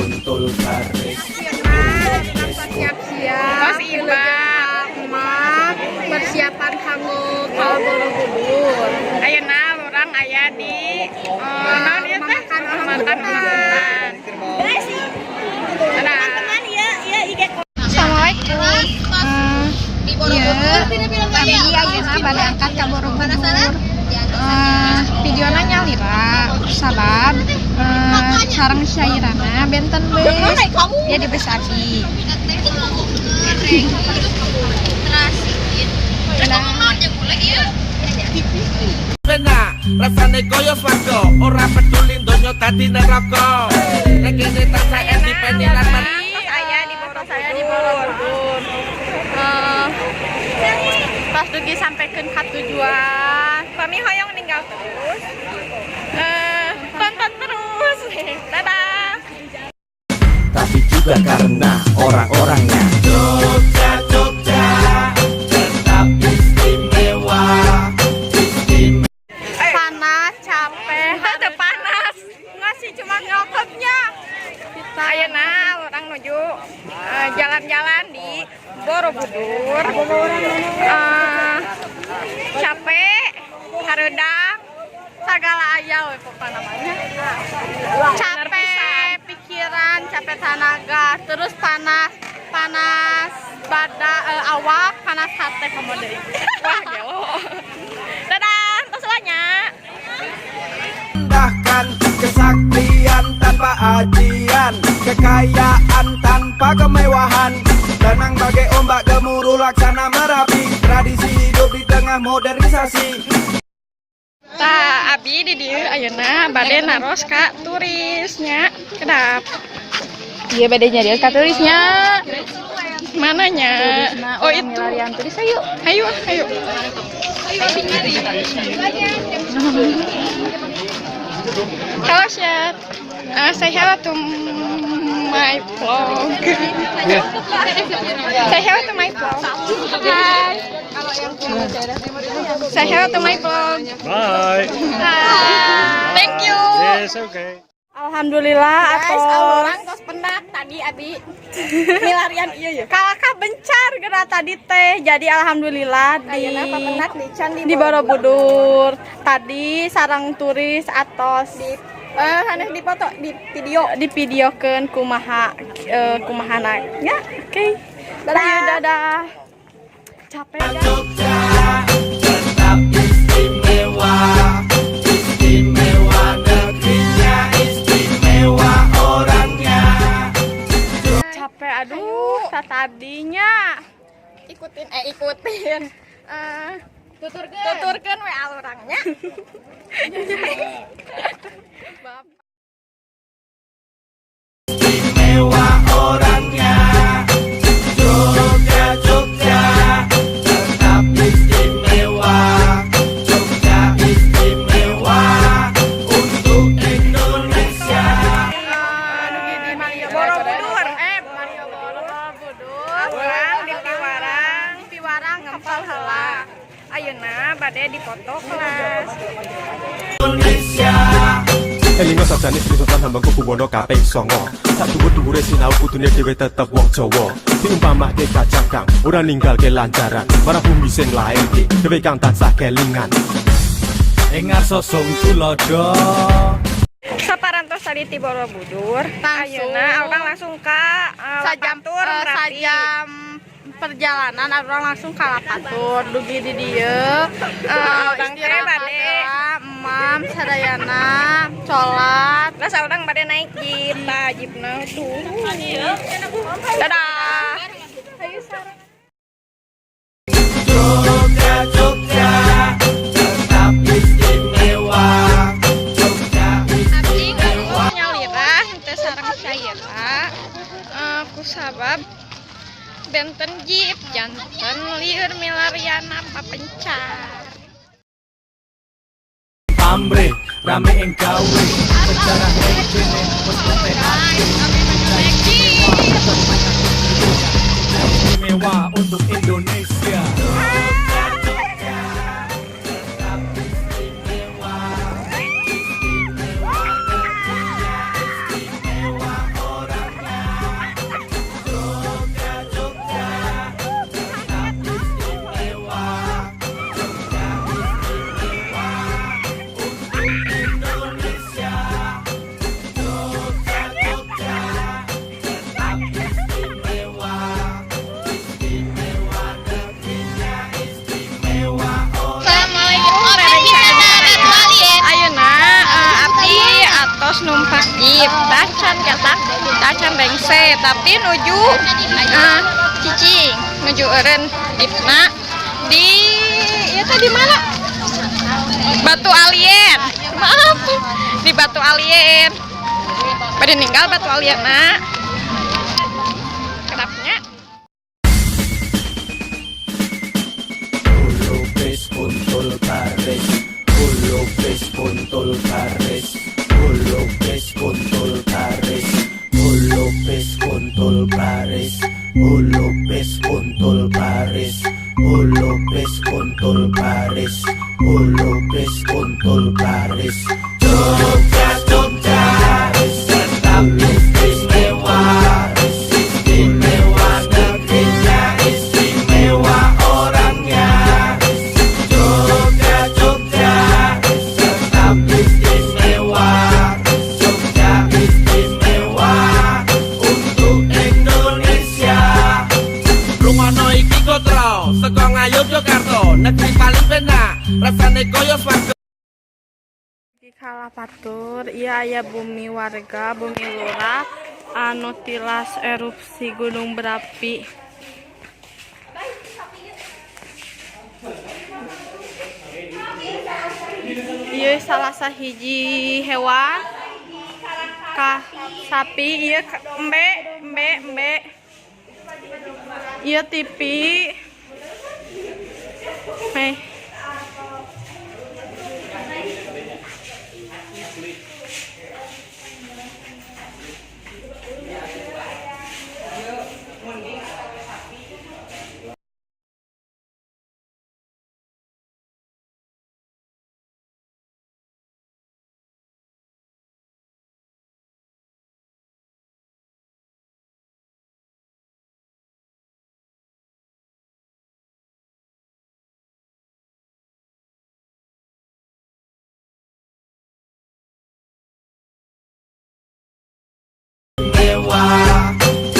untul garis. Siap-siap persiapan kanggo ka Borobudur. Ayeuna orang aya di makan. Assalamualaikum. Kami ayeuna bade angkat ka Borobudur. Videona nyalira sabab sareng syairana benten beus ya di Besabi. Benak, rasane koyo swarga, ora peduli donya dadi neraka. Nek kene tansah independen lan Saya di Borobudur. Pas dugi sampeikeun ka tujuan, kami hoyong ninggal terus. Tonton terus. Dadah. tapi juga karena orang-orangnya. Jogja, Jogja, tetap istimewa. Panas, capek, ada panas. Ngasih cuma nyokapnya. Ayeuna orang menuju jalan-jalan di Borobudur. Capek, hareudang, segala aya we pokokna namanya. Capek pikiran, capek tenaga, terus panas awak, panas hati kamu deui. Wah, gelo. Dadah, tos banyak. Indahkan kesaktian tanpa ajian, kekayaan tanpa kemewahan, tenang bagai ombak gemuruh laksana Merapi, tradisi hidup di tengah modernisasi. Tah, abdi di dieu ayeuna bade naros ka turisnya. Kedap. Iya bade nyari ka turisnya. Mananya? Oh, itu. Milarian turis ayo. Ayo. Halo, Chef. Say hello to my vlog. Say hello to my vlog. Hi. Say hello to my vlog. Bye. Hi. Thank you. Yes, okay. Alhamdulillah Guys, atos. orang tos pendak tadi abi milarian ieu ya. Kalahkah bencar geura tadi teh. Jadi alhamdulillah Ayeuna papendak di can di Borobudur. Tadi sarang turis atos di hanes dipoto di video. dipidiokeun kumahana ya. Oke. Dadah. Capek kan? Jogja, tetap istimewa, istimewa negerinya, istimewa orangnya. Capek aduh tadinya. Ikutin. Tuturkeun we alurangnya. Istimewa orangnya. Jogja, Jogja, tetap istimewa. Jogja istimewa untuk Indonesia. Borobudur, Borobudur, di Piwarang ngempal heula. Ayeuna bade dipoto kelas. Indonesia. Elingo sajane Sri hambang kubuwono kaping 9. Sak dhuwur-dhuwure sinau kudune dhewe tetep wong Jawa. Diumpamake kacang ora ninggalke lancaran, marang bumi sing lairke dhewe kang tansah kelingan. Ing ngasosong tulodo. Saparantos tadi di Borobudur, ayeuna orang langsung ka Lapatur Merapi. Sajam perjalanan orang langsung ka Lapatur dugi di dieu. Orang teh bade Mam sadayana sholat. terus orang bade naik jeep, jeepna tuh. Dadah. Jogja, Jogja, tetap istimewa. Jogja istimewa. Nyalira henteu sareng syaira kusabab benten jeep janten lieur milarian apa pencar. Pamre, rame ing gawe. Sejarah kene wis istimewa untuk Indonesia. Istimewa negerinya, istimewa orang. tos numpak jeep tacan ketak tacan bengse tapi nuju cicing nuju eureun jeepna di ya tadi mana Batu Alien maaf di Batu Alien pada ninggal Batu Alien kenapnya Ulupes kuntul kares, ulupes kuntul kares, ulupes kuntul kares, ulupes kuntul kares, ulupes kuntul kares, ulupes kuntul kares, ulupes kuntul kares. Jogja, Jogja, tetap istimewa, istimewa negerinya, istimewa orangnya. Jogja, Jogja, tetap istimewa, Jogja istimewa untuk Indonesia. Rungono iki kotro, saka Ngayogyakarta, negeri paling penak, rasane koyo swarga. Di Kalapatur ieu aya bumi warga, bumi lurah anu tilas erupsi gunung berapi. Ieu salah sahiji hewan ka sapi ieu embe ieu tipi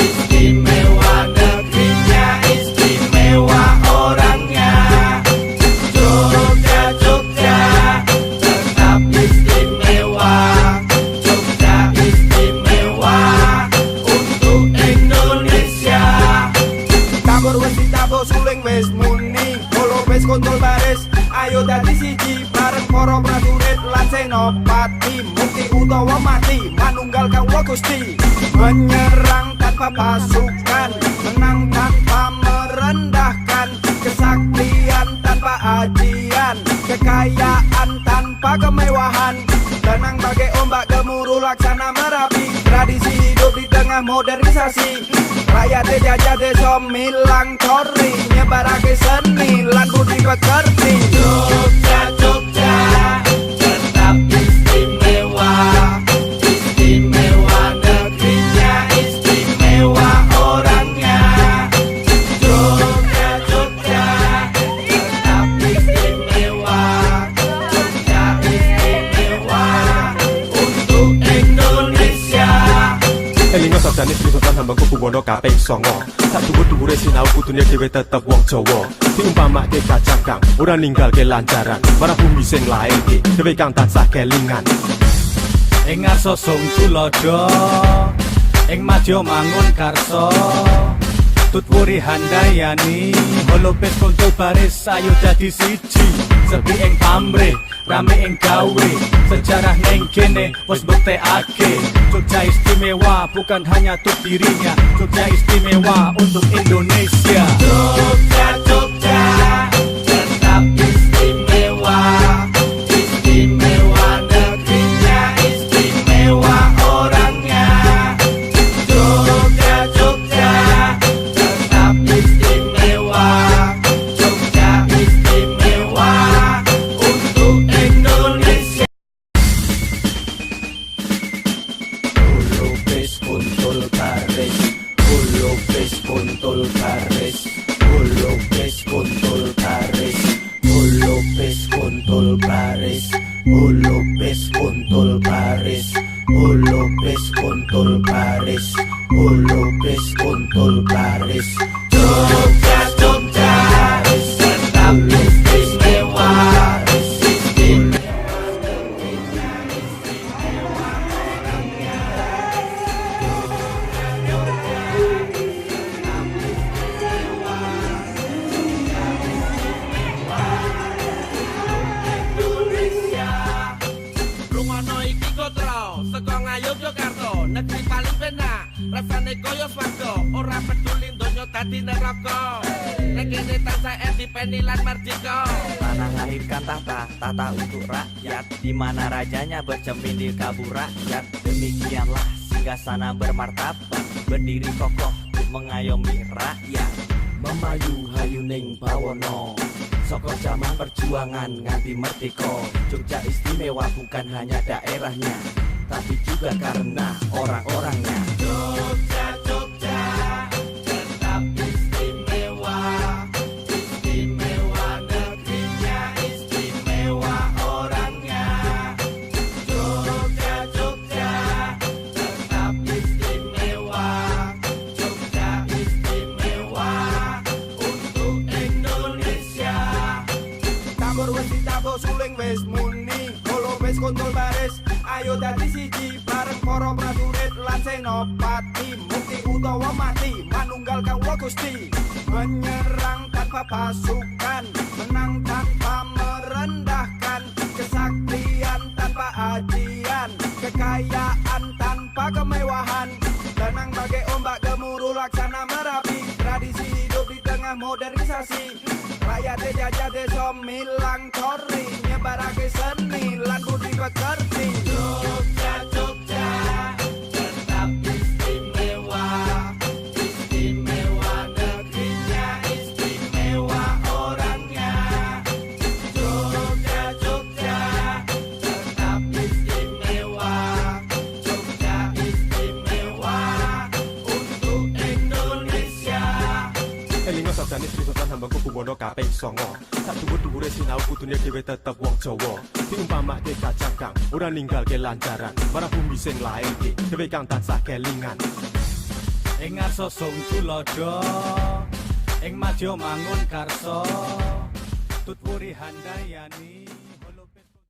Istimewa negerinya, istimewa orangnya. Jogja, Jogja, tetap istimewa, Jogja istimewa untuk Indonesia. Tabur wis ditabur suling wis muni, kolo wis kontrol baris, ayo dadi siji bareng para prajurit lan senopati, mukti utawa mati manunggal kawula Gusti. Menyerang tanpa pasukan, menang tanpa merendahkan, kesaktian tanpa ajian, kekayaan tanpa kemewahan, tenang bagai ombak gemuruh laksana Merapi, tradisi hidup di tengah modernisasi, rakyat jajah desa milang cori, nyebarake seni lan budi pekerti. Jogja, Jogja, tetap istimewa, istimewa negerinya, istimewa orangnya. Jogja, Jogja, tetap istimewa, Jogja istimewa untuk Indonesia. Elingo sabdane Sri Sultan Hamengkubuwono Kuwono kaping 9. Sak dhuwur-dhuwure sinau kudune dhewe tetep wong Jawa. Diumpamake kacangkang ora ninggalke lancaran, marang bumi sing lairke dhewe kang tansah kelingan. Ing ngarsa sung tulodo, ing madya mangun karso, tutwuri handayani, holopes kuntul baris ayo dadi siji. Sepi ing pamrih, rame ing gawe, sejarah ning kene wis mbuktekake. Jogja istimewa bukan hanya untuk dirinya, Jogja istimewa untuk Indonesia. Jogja, Jogja, tetap istimewa, istimewa negerinya, istimewa orangnya. Jogja, Jogja, tetap istimewa, Jogja istimewa untuk Indonesia. Ulupes kuntul kares, ulupes kuntul kares, ulupes kuntul kares, ulupes kuntul kares, ulupes kuntul kares, ulupes kuntul kares, ulupes kuntul kares. Jogja, Jogja, tetap istimewa, istimewa. negeri paling benak, rasane koyo swarga, ora peduli donya dadi neraka. Nek kene tansah independen lan merdeka. Tanah lahirkan tata untuk rakyat, di mana rajanya bercermin di kabur rakyat. Demikianlah singgasana bermartabat, berdiri kokoh untuk mengayomi rakyat. Memayu hayuning bawono, soko zaman perjuangan nganti merdeka. Jogja istimewa bukan hanya daerahnya, tapi juga karena orang-orangnya. Jogja, Jogja, tetap istimewa. Istimewa negerinya, istimewa orangnya. Jogja, Jogja, tetap istimewa. Jogja istimewa untuk Indonesia. Tabur wis ditabur suling wis muni, kolo wis kontol baris. Ayo dadi siji bareng para prajurit lan senopati, mukti utawa mati manunggal kawula Gusti. Menyerang tanpa pasukan, menang tanpa merendahkan, kesaktian tanpa ajian, kekayaan tanpa kemewahan, tenang bagai ombak gemuruh laksana Merapi. Tradisi hidup di tengah modernisasi, rakyat jajah desa milang tori, nyebarake seni lan budi pekerti. Jogja, Jogja, tetap istimewa. Istimewa negerinya, istimewa orangnya. Jogja, Jogja, tetap istimewa. Jogja istimewa untuk Indonesia. Elingo sabdane Sri Sultan Hamengkubuwono Kuwono kaping 9. Sak dhuwur-dhuwure sinau kudune dhewe tetep wong Jawa. Diumpamake kacang kang ora ninggalke lancaran, marang bumi sing lairke dhewe kang tansah kelingan. Ing ngarsa sung tulodo, ing madya mangun karsa, tutwuri handayani.